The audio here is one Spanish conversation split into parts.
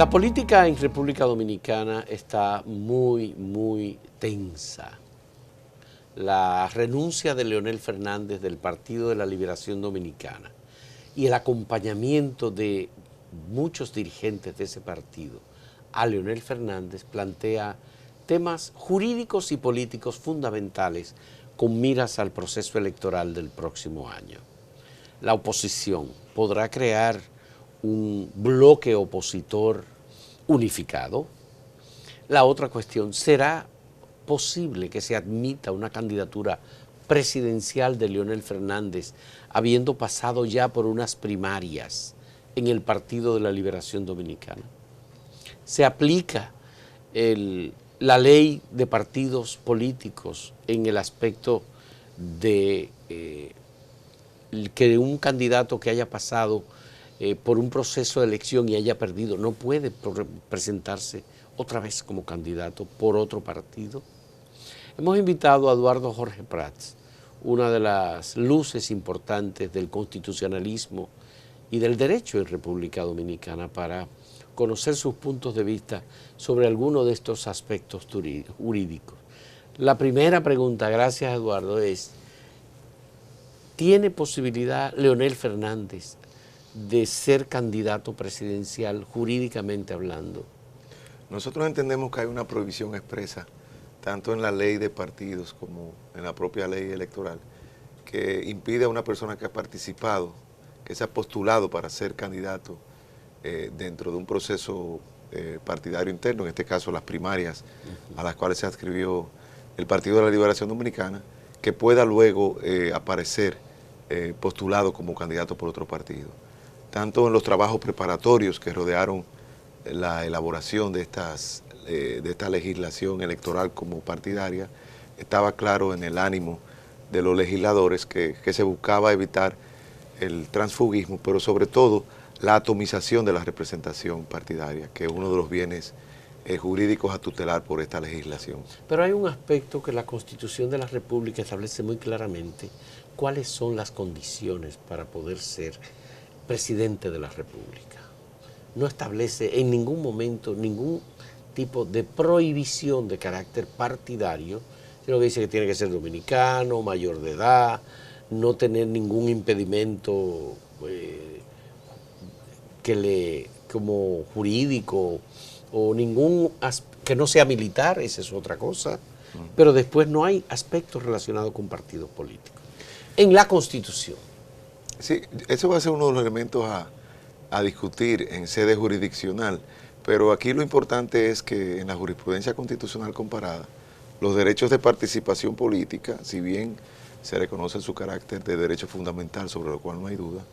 La política en República Dominicana está muy tensa. La renuncia de Leonel Fernández del Partido de la Liberación Dominicana y el acompañamiento de muchos dirigentes de ese partido a Leonel Fernández plantea temas jurídicos y políticos fundamentales con miras al proceso electoral del próximo año. La oposición podrá crear un bloque opositor unificado. La otra cuestión, ¿será posible que se admita una candidatura presidencial de Leonel Fernández habiendo pasado ya por unas primarias en el Partido de la Liberación Dominicana? ¿Se aplica la ley de partidos políticos en el aspecto de que un candidato que haya pasado por un proceso de elección y haya perdido no puede presentarse otra vez como candidato por otro partido? Hemos invitado a Eduardo Jorge Prats, una de las luces importantes del constitucionalismo y del derecho en República Dominicana, para conocer sus puntos de vista sobre algunos de estos aspectos jurídicos. La primera pregunta, gracias Eduardo, es: ¿tiene posibilidad Leonel Fernández de ser candidato presidencial jurídicamente hablando? Nosotros entendemos que hay una prohibición expresa, tanto en la ley de partidos como en la propia ley electoral, que impide a una persona que ha participado, que se ha postulado para ser candidato dentro de un proceso partidario interno, en este caso las primarias a las cuales se adscribió el Partido de la Liberación Dominicana, que pueda luego aparecer postulado como candidato por otro partido. Tanto en los trabajos preparatorios que rodearon la elaboración de esta legislación electoral como partidaria, estaba claro en el ánimo de los legisladores que se buscaba evitar el transfugismo, pero sobre todo la atomización de la representación partidaria, que es uno de los bienes jurídicos a tutelar por esta legislación. Pero hay un aspecto que la Constitución de la República establece muy claramente: cuáles son las condiciones para poder ser presidente de la República. No establece en ningún momento ningún tipo de prohibición de carácter partidario, sino que dice que tiene que ser dominicano, mayor de edad, no tener ningún impedimento como jurídico, o que no sea militar, esa es otra cosa, pero después no hay aspectos relacionados con partidos políticos en la Constitución. Sí, eso va a ser uno de los elementos a discutir en sede jurisdiccional, pero aquí lo importante es que en la jurisprudencia constitucional comparada, los derechos de participación política, si bien se reconoce su carácter de derecho fundamental, sobre lo cual no hay duda,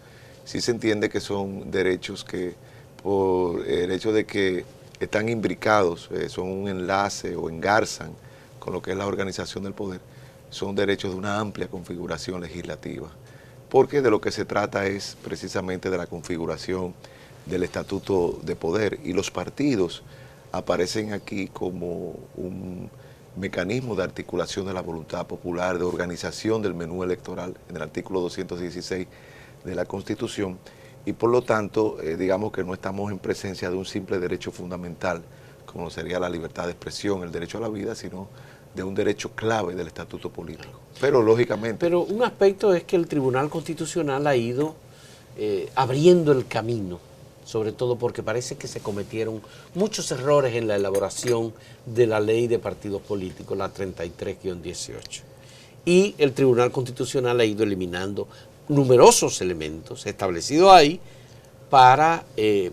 sí se entiende que son derechos que, por el hecho de que están imbricados, son un enlace o engarzan con lo que es la organización del poder, son derechos de una amplia configuración legislativa, porque de lo que se trata es precisamente de la configuración del estatuto de poder, y los partidos aparecen aquí como un mecanismo de articulación de la voluntad popular, de organización del menú electoral en el artículo 216 de la Constitución, y por lo tanto digamos que no estamos en presencia de un simple derecho fundamental como sería la libertad de expresión, el derecho a la vida, sino de un derecho clave del estatuto político. Pero lógicamente... Pero un aspecto es que el Tribunal Constitucional ha ido abriendo el camino, sobre todo porque parece que se cometieron muchos errores en la elaboración de la ley de partidos políticos, la 33-18. Y el Tribunal Constitucional ha ido eliminando numerosos elementos establecidos ahí para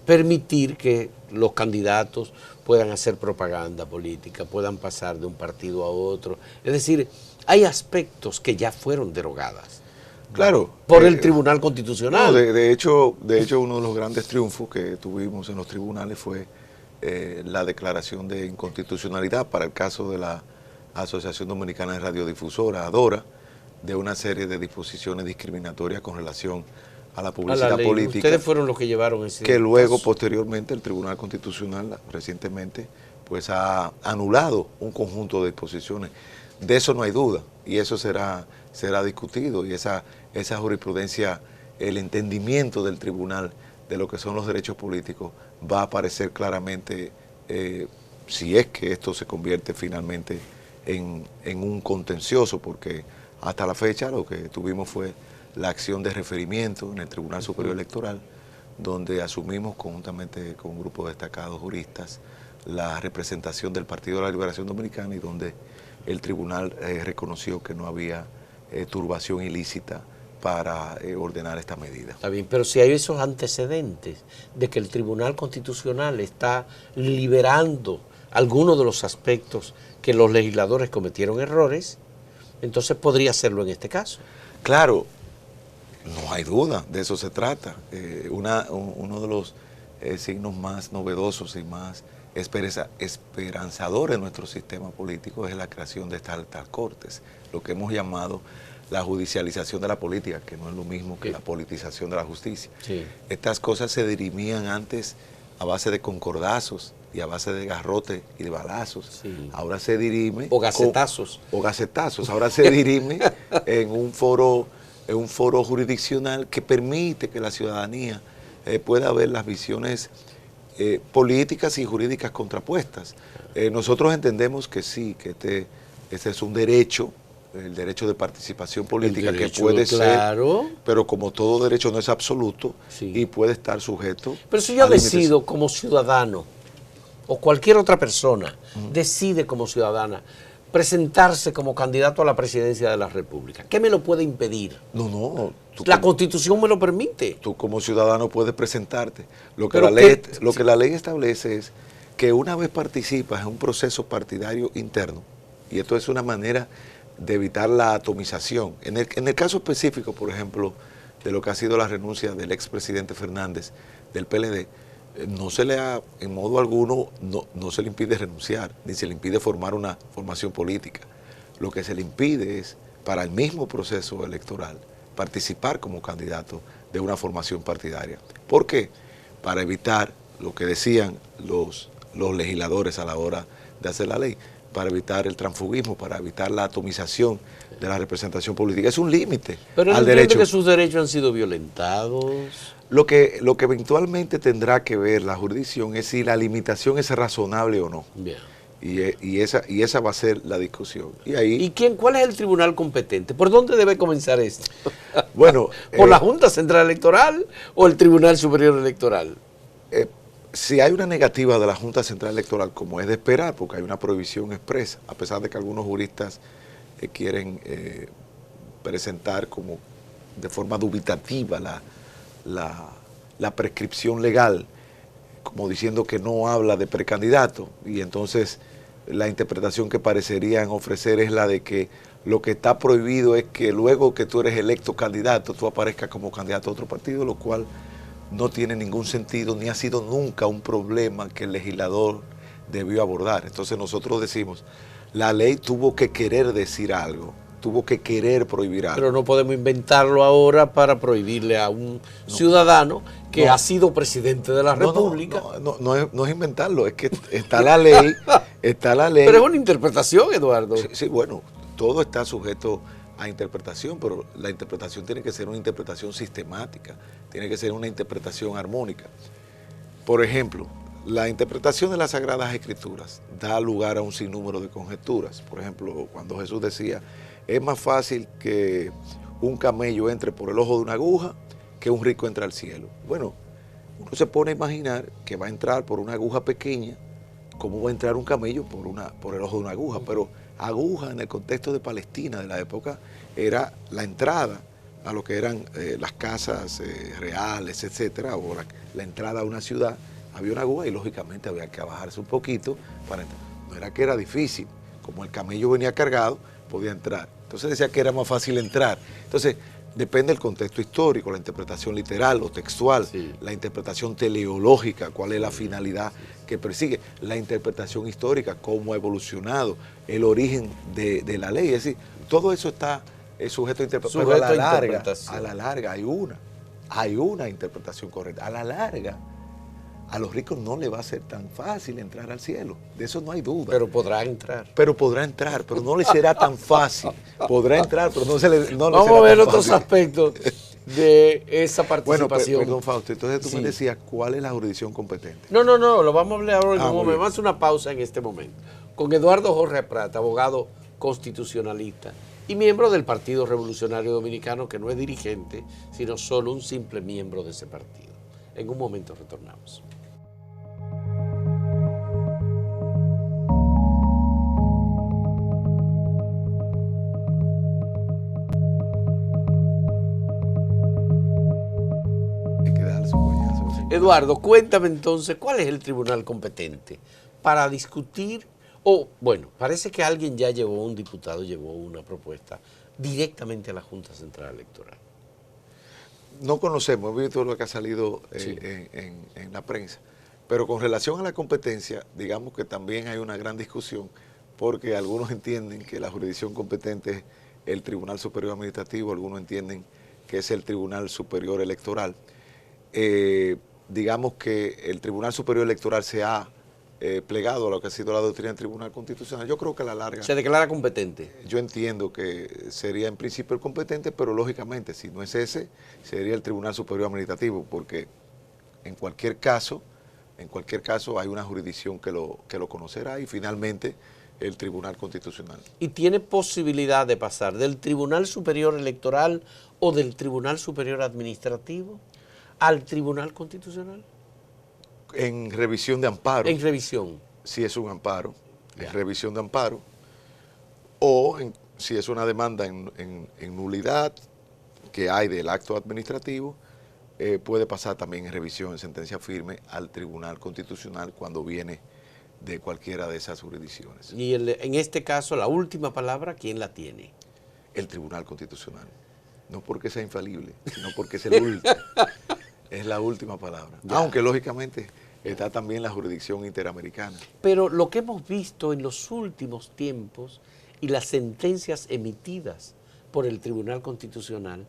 permitir que los candidatos puedan hacer propaganda política, puedan pasar de un partido a otro. Es decir, hay aspectos que ya fueron derogadas. Claro. Por el Tribunal Constitucional. No, de hecho, uno de los grandes triunfos que tuvimos en los tribunales fue la declaración de inconstitucionalidad para el caso de la Asociación Dominicana de Radiodifusora, ADORA, de una serie de disposiciones discriminatorias con relación a la publicidad política. Ustedes fueron los que llevaron ese que luego, caso. posteriormente, el Tribunal Constitucional, recientemente, pues ha anulado un conjunto de disposiciones. De eso no hay duda, y eso será discutido, y esa jurisprudencia, el entendimiento del tribunal de lo que son los derechos políticos va a aparecer claramente si es que esto se convierte finalmente en un contencioso, porque hasta la fecha lo que tuvimos fue la acción de referimiento en el Tribunal Superior Electoral, donde asumimos conjuntamente con un grupo de destacados juristas la representación del Partido de la Liberación Dominicana, y donde el tribunal reconoció que no había turbación ilícita para ordenar esta medida. Está bien, pero si hay esos antecedentes de que el Tribunal Constitucional está liberando algunos de los aspectos que los legisladores cometieron errores, entonces podría hacerlo en este caso. Claro, no hay duda, de eso se trata. Uno de los signos más novedosos y más esperanzadores de nuestro sistema político es la creación de estas altas cortes, lo que hemos llamado la judicialización de la política, que no es lo mismo que la politización de la justicia. Sí. Estas cosas se dirimían antes a base de concordazos y a base de garrote y de balazos. Sí. Ahora se dirime... O gacetazos. O gacetazos. Ahora se dirime en un foro jurisdiccional que permite que la ciudadanía pueda ver las visiones políticas y jurídicas contrapuestas. Nosotros entendemos que sí, que este es un derecho, el derecho de participación política, que puede ser, pero como todo derecho no es absoluto, sí, y puede estar sujeto. Pero si yo decido como ciudadano, o cualquier otra persona decide como ciudadana presentarse como candidato a la presidencia de la República, ¿qué me lo puede impedir? No. La Constitución me lo permite. Tú como ciudadano puedes presentarte. Lo que la ley establece es que una vez participas en un proceso partidario interno, y esto es una manera de evitar la atomización. En el caso específico, por ejemplo, de lo que ha sido la renuncia del expresidente Fernández del PLD, no se le ha, en modo alguno, no se le impide renunciar, ni se le impide formar una formación política. Lo que se le impide es, para el mismo proceso electoral, participar como candidato de una formación partidaria. ¿Por qué? Para evitar lo que decían los legisladores a la hora de hacer la ley, para evitar el transfugismo, para evitar la atomización de la representación política. Es un límite al derecho. Que sus derechos han sido violentados. Lo que eventualmente tendrá que ver la jurisdicción es si la limitación es razonable o no. Bien. Y esa va a ser la discusión. ¿Y cuál es el tribunal competente? ¿Por dónde debe comenzar esto? Bueno, ¿por la Junta Central Electoral o el Tribunal Superior Electoral? Si hay una negativa de la Junta Central Electoral, como es de esperar, porque hay una prohibición expresa, a pesar de que algunos juristas quieren presentar como de forma dubitativa la prescripción legal, como diciendo que no habla de precandidato, y entonces la interpretación que parecerían ofrecer es la de que lo que está prohibido es que luego que tú eres electo candidato, tú aparezcas como candidato a otro partido, lo cual no tiene ningún sentido, ni ha sido nunca un problema que el legislador debió abordar. Entonces nosotros decimos, la ley tuvo que querer decir algo, tuvo que querer prohibir algo. Pero no podemos inventarlo ahora para prohibirle a un ciudadano que ha sido presidente de la República. No es inventarlo, es que está la ley, está la ley. Pero es una interpretación, Eduardo. Sí, bueno, todo está sujeto a interpretación, pero la interpretación tiene que ser una interpretación sistemática, tiene que ser una interpretación armónica. Por ejemplo, la interpretación de las Sagradas Escrituras da lugar a un sinnúmero de conjeturas. Por ejemplo, cuando Jesús decía, es más fácil que un camello entre por el ojo de una aguja que un rico entre al cielo. Bueno, uno se pone a imaginar que va a entrar por una aguja pequeña, ¿cómo va a entrar un camello por el ojo de una aguja? Pero aguja en el contexto de Palestina de la época era la entrada a lo que eran las casas reales, etcétera, o la entrada a una ciudad. Había una aguja y lógicamente había que bajarse un poquito para entrar. No era que era difícil, como el camello venía cargado, podía entrar. Entonces decía que era más fácil entrar. Entonces depende del contexto histórico, la interpretación literal o textual, sí, la interpretación teleológica, cuál es la finalidad que persigue, la interpretación histórica, cómo ha evolucionado, el origen de la ley. Es decir, todo eso está sujeto a interpretación. Pero a la larga hay una interpretación correcta. A la larga, a los ricos no le va a ser tan fácil entrar al cielo. De eso no hay duda. Pero podrá entrar. Pero no le será tan fácil. Podrá entrar, pero no le será tan fácil. Vamos a ver otros aspectos. de esa Bueno, participación. perdón, Fausto, entonces tú Sí. me decías cuál es la jurisdicción competente. No, lo vamos a hablar ahora en un muy momento. bien. Vamos a hacer una pausa en este momento. Con Eduardo Jorge Prat, abogado constitucionalista y miembro del Partido Revolucionario Dominicano, que no es dirigente, sino solo un simple miembro de ese partido. En un momento retornamos. Hay que darle su coñazo. Eduardo, cuéntame entonces, ¿cuál es el tribunal competente para discutir? O, bueno, parece que alguien ya llevó, un diputado llevó una propuesta directamente a la Junta Central Electoral. No conocemos, hemos visto lo que ha salido Sí. en la prensa, pero con relación a la competencia, digamos que también hay una gran discusión, porque algunos entienden que la jurisdicción competente es el Tribunal Superior Administrativo, algunos entienden que es el Tribunal Superior Electoral. Digamos que el Tribunal Superior Electoral se ha plegado a lo que ha sido la doctrina del Tribunal Constitucional. Yo creo que a la larga, Se declara competente. yo entiendo que sería en principio el competente, pero lógicamente si no es ese, sería el Tribunal Superior Administrativo, porque en cualquier caso hay una jurisdicción que lo conocerá y finalmente el Tribunal Constitucional. Y tiene posibilidad de pasar del Tribunal Superior Electoral o del Tribunal Superior Administrativo al Tribunal Constitucional En revisión de amparo, en revisión. si es un amparo, Ya. en revisión de amparo, o si es una demanda en nulidad que hay del acto administrativo, puede pasar también en revisión, en sentencia firme, al Tribunal Constitucional cuando viene de cualquiera de esas jurisdicciones. Y en este caso, la última palabra, ¿quién la tiene? El Tribunal Constitucional. No porque sea infalible, sino porque es el último. Es la última palabra. Ya. Aunque lógicamente está también la jurisdicción interamericana. Pero lo que hemos visto en los últimos tiempos y las sentencias emitidas por el Tribunal Constitucional,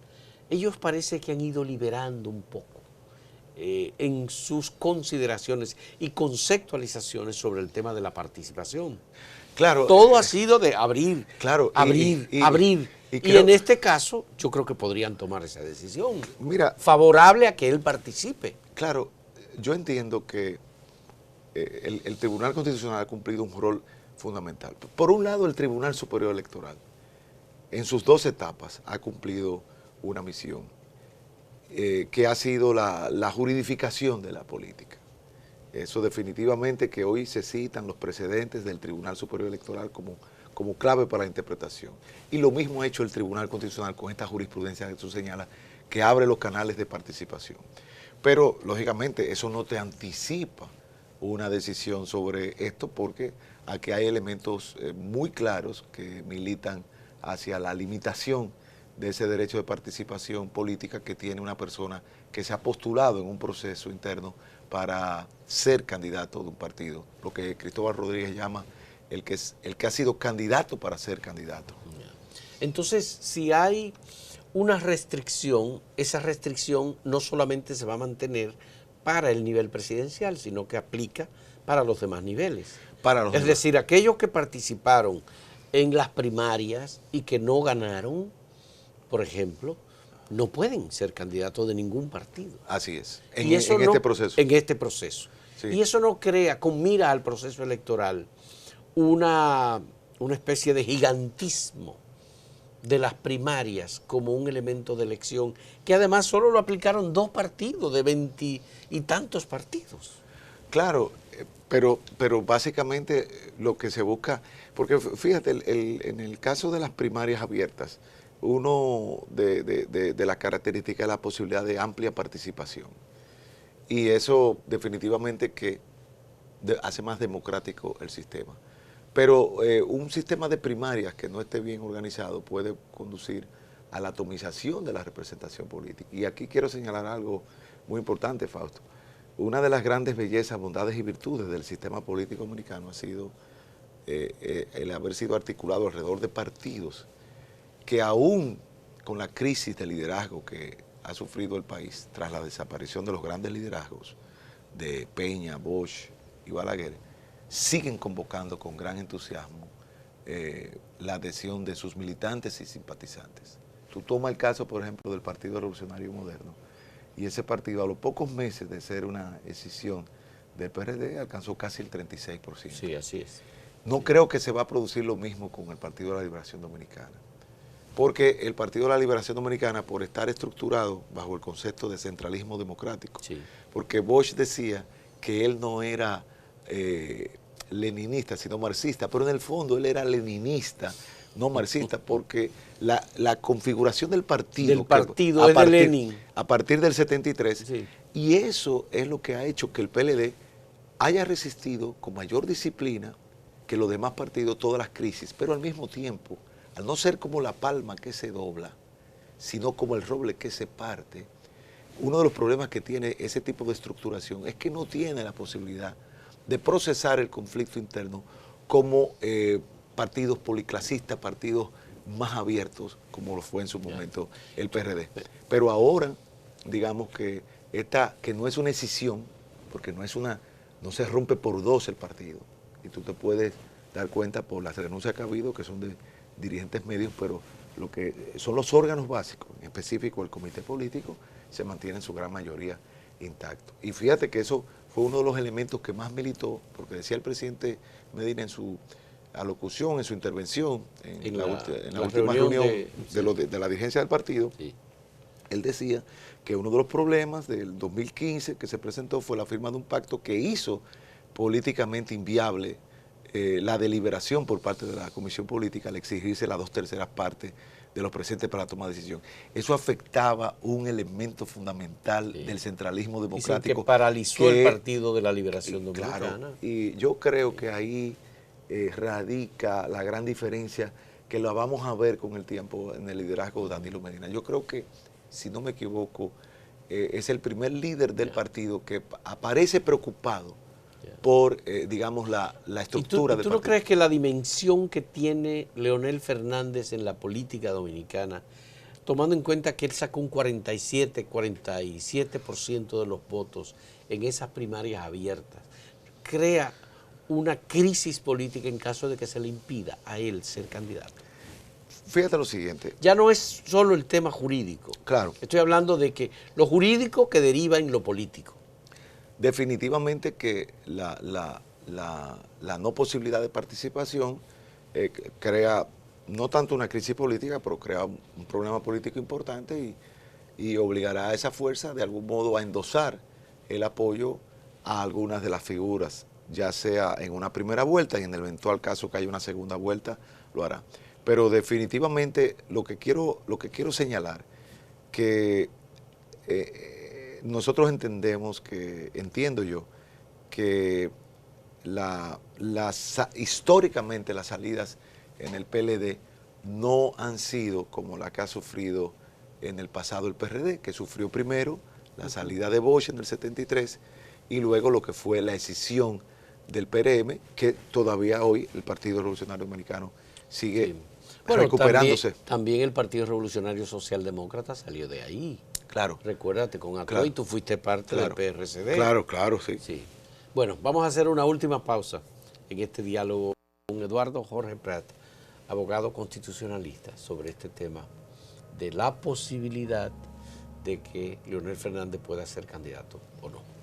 ellos parece que han ido liberando un poco en sus consideraciones y conceptualizaciones sobre el tema de la participación. Claro. Todo ha sido de abrir, Claro, abrir, y abrir. y Y creo- en este caso, yo creo que podrían tomar esa decisión. Mira, Favorable a que él participe. claro, yo entiendo que el Tribunal Constitucional ha cumplido un rol fundamental. Por un lado, el Tribunal Superior Electoral, en sus dos etapas, ha cumplido una misión que ha sido la juridificación de la política. Eso definitivamente que hoy se citan los precedentes del Tribunal Superior Electoral como clave para la interpretación. Y lo mismo ha hecho el Tribunal Constitucional con esta jurisprudencia que tú señalas, que abre los canales de participación. Pero, lógicamente, eso no te anticipa una decisión sobre esto porque aquí hay elementos muy claros que militan hacia la limitación de ese derecho de participación política que tiene una persona que se ha postulado en un proceso interno para ser candidato de un partido, lo que Cristóbal Rodríguez llama el que ha sido candidato para ser candidato. Entonces, si hay una restricción, esa restricción no solamente se va a mantener para el nivel presidencial, sino que aplica para los demás niveles. Es decir, aquellos que participaron en las primarias y que no ganaron, por ejemplo, no pueden ser candidatos de ningún partido. Así es, Y eso en no- este proceso. En este proceso. Sí. Y eso no crea, con mira al proceso electoral, una especie de gigantismo de las primarias como un elemento de elección, que además solo lo aplicaron 2 partidos de 20 y tantos partidos. Claro, pero básicamente lo que se busca, porque fíjate, en el caso de las primarias abiertas, uno de las características es la posibilidad de amplia participación. Y eso definitivamente que hace más democrático el sistema. Pero un sistema de primarias que no esté bien organizado puede conducir a la atomización de la representación política. Y aquí quiero señalar algo muy importante, Fausto. Una de las grandes bellezas, bondades y virtudes del sistema político dominicano ha sido el haber sido articulado alrededor de partidos que aún con la crisis de liderazgo que ha sufrido el país tras la desaparición de los grandes liderazgos de Peña, Bosch y Balaguer, siguen convocando con gran entusiasmo la adhesión de sus militantes y simpatizantes. Tú tomas el caso, por ejemplo, del Partido Revolucionario Moderno, y ese partido a los pocos meses de ser una escisión del PRD alcanzó casi el 36%. Sí, así es. No creo que se va a producir lo mismo con el Partido de la Liberación Dominicana, porque el Partido de la Liberación Dominicana, por estar estructurado bajo el concepto de centralismo democrático, Sí. porque Bosch decía que él no era leninista, sino marxista, pero en el fondo él era leninista, no marxista, porque la configuración del partido, es de Lenin, a partir del 73, sí. Y eso es lo que ha hecho que el PLD haya resistido con mayor disciplina que los demás partidos todas las crisis, pero al mismo tiempo, al no ser como la palma que se dobla, sino como el roble que se parte, uno de los problemas que tiene ese tipo de estructuración es que no tiene la posibilidad de procesar el conflicto interno como partidos policlasistas, partidos más abiertos, como lo fue en su momento el PRD. Pero ahora, digamos que que no es una escisión, porque no se rompe por dos el partido, y tú te puedes dar cuenta por las renuncias que ha habido, que son de dirigentes medios, pero lo que son los órganos básicos, en específico el comité político, se mantiene en su gran mayoría intacto. Y fíjate que eso fue uno de los elementos que más militó, porque decía el presidente Medina en su alocución, en su intervención, en la última reunión de la dirigencia del partido, sí. Él decía que uno de los problemas del 2015 que se presentó fue la firma de un pacto que hizo políticamente inviable la deliberación por parte de la Comisión Política al exigirse las 2/3 partes de los presentes para la toma de decisión. Eso afectaba un elemento fundamental del centralismo democrático. Dicen que paralizó el Partido de la Liberación Dominicana. Claro, y yo creo que ahí radica la gran diferencia que la vamos a ver con el tiempo en el liderazgo de Danilo Medina. Yo creo que, si no me equivoco, es el primer líder del partido que aparece preocupado por, digamos, la estructura del partido. ¿Tú no crees que la dimensión que tiene Leonel Fernández en la política dominicana, tomando en cuenta que él sacó un 47% de los votos en esas primarias abiertas, crea una crisis política en caso de que se le impida a él ser candidato? Fíjate lo siguiente. Ya no es solo el tema jurídico. Claro. Estoy hablando de que lo jurídico que deriva en lo político. Definitivamente que la no posibilidad de participación crea no tanto una crisis política, pero crea un problema político importante y obligará a esa fuerza de algún modo a endosar el apoyo a algunas de las figuras, ya sea en una primera vuelta y en el eventual caso que haya una segunda vuelta, lo hará. Pero definitivamente lo que quiero señalar, que nosotros entendemos que, entiendo yo, que históricamente las salidas en el PLD no han sido como la que ha sufrido en el pasado el PRD, que sufrió primero la salida de Bosch en el 73 y luego lo que fue la escisión del PRM, que todavía hoy el Partido Revolucionario Dominicano sigue recuperándose. También el Partido Revolucionario Socialdemócrata salió de ahí. Claro. Recuérdate, con Acoy tú fuiste parte del PRCD. Claro, sí. Bueno, vamos a hacer una última pausa en este diálogo con Eduardo Jorge Prat, abogado constitucionalista, sobre este tema de la posibilidad de que Leonel Fernández pueda ser candidato o no.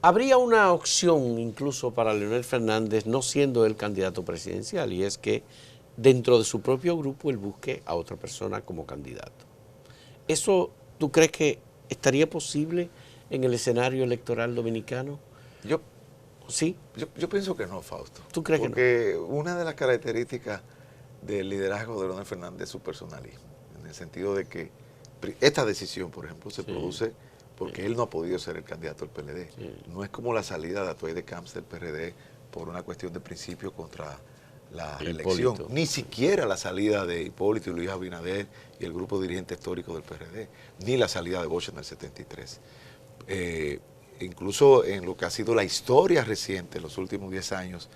Habría una opción incluso para Leonel Fernández, no siendo él candidato presidencial, y es que dentro de su propio grupo él busque a otra persona como candidato. ¿Eso tú crees que estaría posible en el escenario electoral dominicano? ¿Sí? Yo pienso que no, Fausto. ¿Tú crees que no? Porque una de las características del liderazgo de Leonel Fernández es su personalismo, en el sentido de que esta decisión, por ejemplo, se produce porque él no ha podido ser el candidato del PLD. No es como la salida de Atuay de Camps del PRD por una cuestión de principio contra la reelección. Ni siquiera la salida de Hipólito y Luis Abinader y el grupo dirigente histórico del PRD, ni la salida de Bosch en el 73. Incluso en lo que ha sido la historia reciente, los últimos 10 años,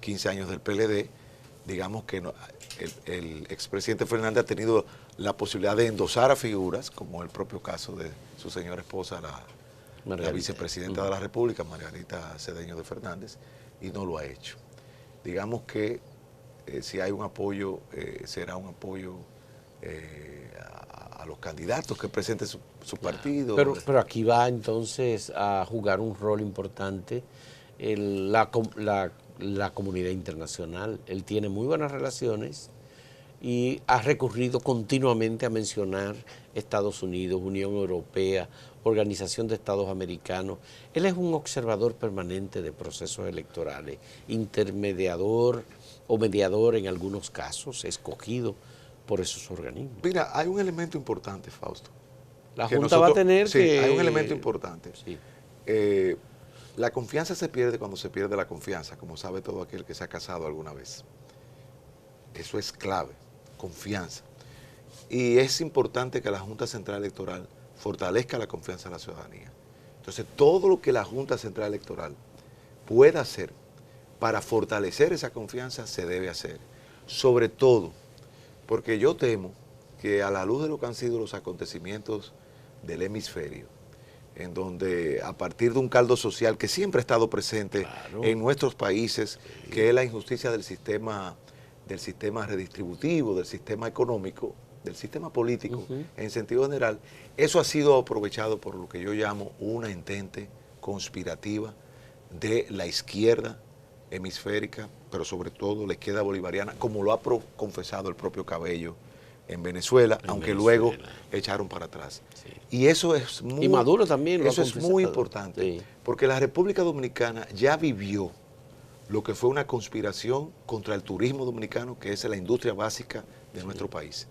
15 años del PLD, digamos que el expresidente Fernández ha tenido la posibilidad de endosar a figuras, como el propio caso de su señora esposa, la vicepresidenta de la República, Margarita Cedeño de Fernández, y no lo ha hecho. Digamos que si hay un apoyo, será un apoyo a los candidatos que presente su partido. Pero aquí va entonces a jugar un rol importante la comunidad internacional. Él tiene muy buenas relaciones y ha recurrido continuamente a mencionar Estados Unidos, Unión Europea, Organización de Estados Americanos. Él es un observador permanente de procesos electorales, intermediador o mediador en algunos casos, escogido por esos organismos. Mira, hay un elemento importante, Fausto. La Junta va a tener que... hay un elemento importante. Sí. La confianza se pierde cuando se pierde la confianza, como sabe todo aquel que se ha casado alguna vez. Eso es clave, confianza. Y es importante que la Junta Central Electoral fortalezca la confianza de la ciudadanía. Entonces, todo lo que la Junta Central Electoral pueda hacer para fortalecer esa confianza se debe hacer. Sobre todo, porque yo temo que a la luz de lo que han sido los acontecimientos del hemisferio, en donde a partir de un caldo social que siempre ha estado presente en nuestros países, que es la injusticia del sistema redistributivo, del sistema económico, del sistema político, en sentido general, eso ha sido aprovechado por lo que yo llamo una entente conspirativa de la izquierda hemisférica, pero sobre todo la izquierda bolivariana, como lo ha confesado el propio Cabello en Venezuela, aunque luego echaron para atrás. Sí. Y eso es muy... Y Maduro también lo ha confesado. Eso es muy importante, sí, porque la República Dominicana ya vivió lo que fue una conspiración contra el turismo dominicano, que es la industria básica de nuestro país.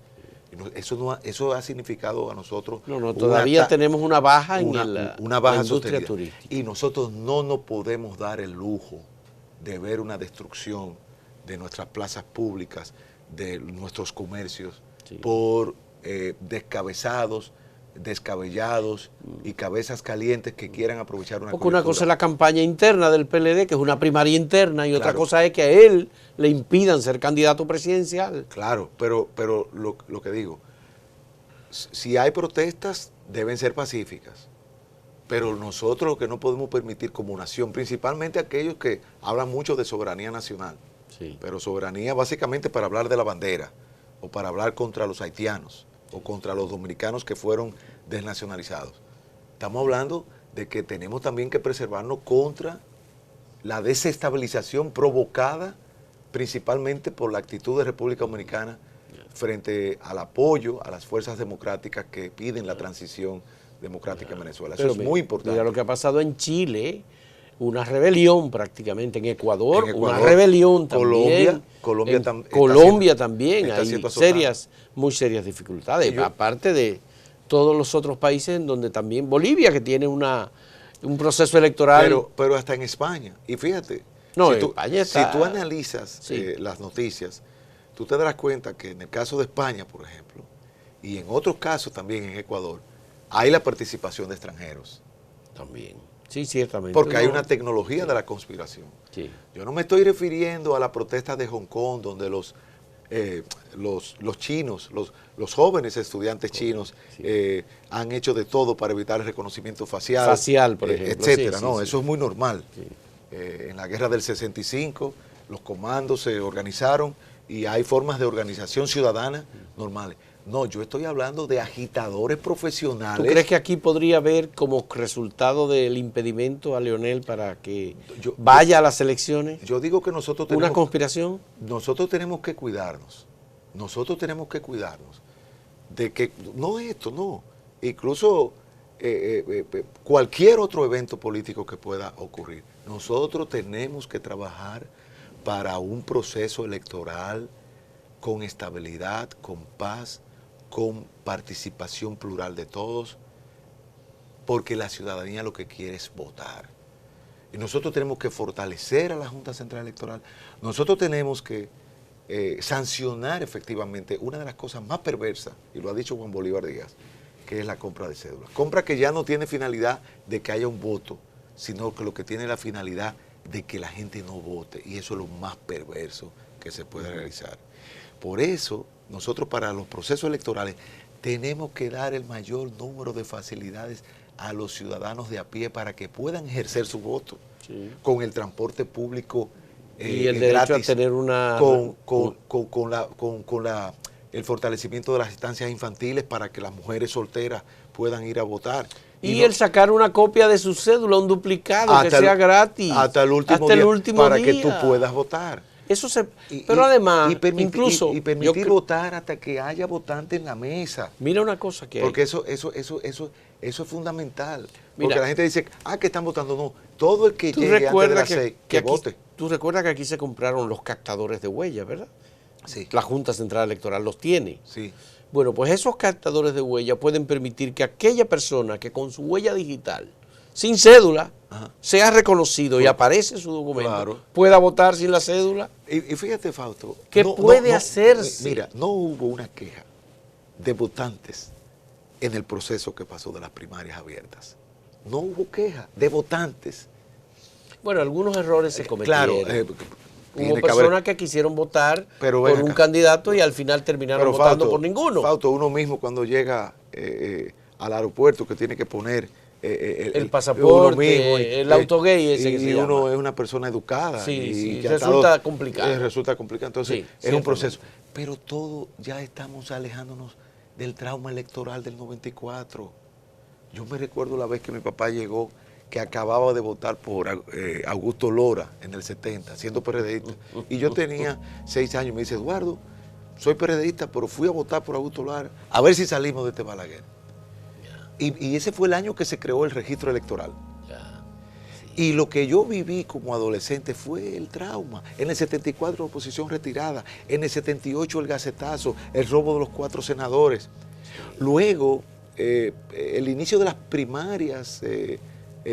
Eso ha significado a nosotros... todavía tenemos una baja en una baja la industria turística. Y nosotros no nos podemos dar el lujo de ver una destrucción de nuestras plazas públicas, de nuestros comercios, por descabezados, descabellados y cabezas calientes que quieran aprovechar una Porque una cosa es la campaña interna del PLD, que es una primaria interna, y otra cosa es que a él le impidan ser candidato presidencial. Claro, pero lo que digo, si hay protestas, deben ser pacíficas. Pero nosotros lo que no podemos permitir como nación, principalmente aquellos que hablan mucho de soberanía nacional, pero soberanía básicamente para hablar de la bandera, o para hablar contra los haitianos, o contra los dominicanos que fueron desnacionalizados. Estamos hablando de que tenemos también que preservarnos contra la desestabilización provocada principalmente por la actitud de República Dominicana frente al apoyo a las fuerzas democráticas que piden la transición democrática en Venezuela. Eso es muy importante. Mira lo que ha pasado en Chile, una rebelión prácticamente, en Ecuador una rebelión también. Colombia también, hay muy serias dificultades, aparte de todos los otros países en donde también, Bolivia que tiene un proceso electoral. Pero hasta en España, y fíjate, si tú analizas las noticias, tú te darás cuenta que en el caso de España, por ejemplo, y en otros casos también en Ecuador, hay la participación de extranjeros. También. Sí, ciertamente. Porque hay una tecnología de la conspiración. Sí. Yo no me estoy refiriendo a la protesta de Hong Kong, donde los chinos, los jóvenes estudiantes chinos han hecho de todo para evitar el reconocimiento facial, por ejemplo, etcétera. Eso es muy normal. En la guerra del 65, los comandos se organizaron y hay formas de organización ciudadana normales. No, yo estoy hablando de agitadores profesionales. ¿Tú crees que aquí podría haber como resultado del impedimento a Leonel para que vaya a las elecciones? Yo digo que nosotros tenemos... ¿Una conspiración? Nosotros tenemos que cuidarnos. Nosotros tenemos que cuidarnos de que, no esto, no. Incluso cualquier otro evento político que pueda ocurrir. Nosotros tenemos que trabajar para un proceso electoral con estabilidad, con paz, con participación plural de todos, porque la ciudadanía lo que quiere es votar. Y nosotros tenemos que fortalecer a la Junta Central Electoral. Nosotros tenemos que sancionar efectivamente una de las cosas más perversas, y lo ha dicho Juan Bolívar Díaz, que es la compra de cédulas. Compra que ya no tiene finalidad de que haya un voto, sino que lo que tiene la finalidad de que la gente no vote, y eso es lo más perverso que se puede realizar. Por eso nosotros para los procesos electorales tenemos que dar el mayor número de facilidades a los ciudadanos de a pie para que puedan ejercer su voto, sí, con el transporte público y el derecho gratis, a tener una... el fortalecimiento de las estancias infantiles para que las mujeres solteras puedan ir a votar. Y el sacar una copia de su cédula, un duplicado, que sea gratis. Hasta el último día, para que tú puedas votar. Eso se... Pero además, incluso... Y permitir votar hasta que haya votantes en la mesa. Mira una cosa que porque eso es fundamental. Mira, porque la gente dice, que están votando. No, todo el que llegue antes de las 6, que vote. Tú recuerdas que aquí se compraron los captadores de huellas, ¿verdad? Sí. La Junta Central Electoral los tiene. Sí. Bueno, pues esos captadores de huella pueden permitir que aquella persona que con su huella digital, sin cédula, sea reconocido y aparece su documento, pueda votar sin la cédula. Y fíjate, Fausto, que puede hacerse. Mira, no hubo una queja de votantes en el proceso que pasó de las primarias abiertas. No hubo queja de votantes. Bueno, algunos errores se cometieron. Claro, hubo personas que quisieron votar por un candidato y al final terminaron votando por ninguno. Fausto, uno mismo cuando llega al aeropuerto que tiene que poner el pasaporte, el autogay ese que se llama. Y uno es una persona educada. Sí, resulta complicado. Resulta complicado, entonces es un proceso. Pero todo ya estamos alejándonos del trauma electoral del 94. Yo me recuerdo la vez que mi papá llegó, que acababa de votar por Augusto Lora en el 70, siendo PRDista. Y yo tenía 6 años. Me dice, Eduardo, soy PRDista, pero fui a votar por Augusto Lora, a ver si salimos de este balaguer. Y ese fue el año que se creó el registro electoral. Y lo que yo viví como adolescente fue el trauma. En el 74 la oposición retirada, en el 78 el gacetazo, el robo de los 4 senadores. Luego, el inicio de las primarias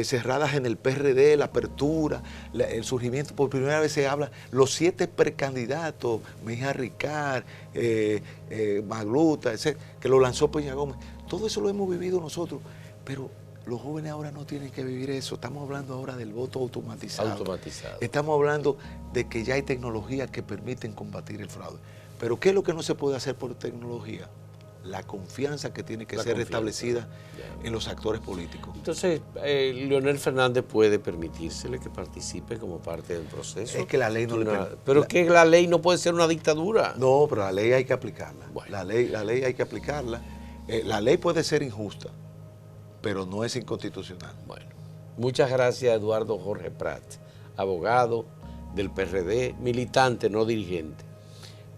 cerradas en el PRD, la apertura, el surgimiento, por primera vez se habla, los 7 precandidatos, Mejía Ricard, Magluta, etc., que lo lanzó Peña Gómez. Todo eso lo hemos vivido nosotros, pero los jóvenes ahora no tienen que vivir eso. Estamos hablando ahora del voto automatizado. Estamos hablando de que ya hay tecnologías que permiten combatir el fraude. Pero ¿qué es lo que no se puede hacer por tecnología? La confianza que tiene que ser restablecida en los actores políticos. Entonces, Leonel Fernández puede permitírsele que participe como parte del proceso. Es que la ley no le permite. Pero que la ley no puede ser una dictadura. No, pero la ley hay que aplicarla. Bueno. La ley hay que aplicarla. La ley puede ser injusta, pero no es inconstitucional. Bueno, muchas gracias, Eduardo Jorge Prat, abogado del PRD, militante, no dirigente,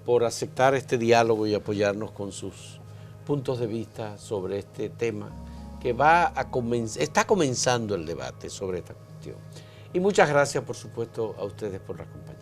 por aceptar este diálogo y apoyarnos con sus puntos de vista sobre este tema que está comenzando el debate sobre esta cuestión. Y muchas gracias, por supuesto, a ustedes por la compañía.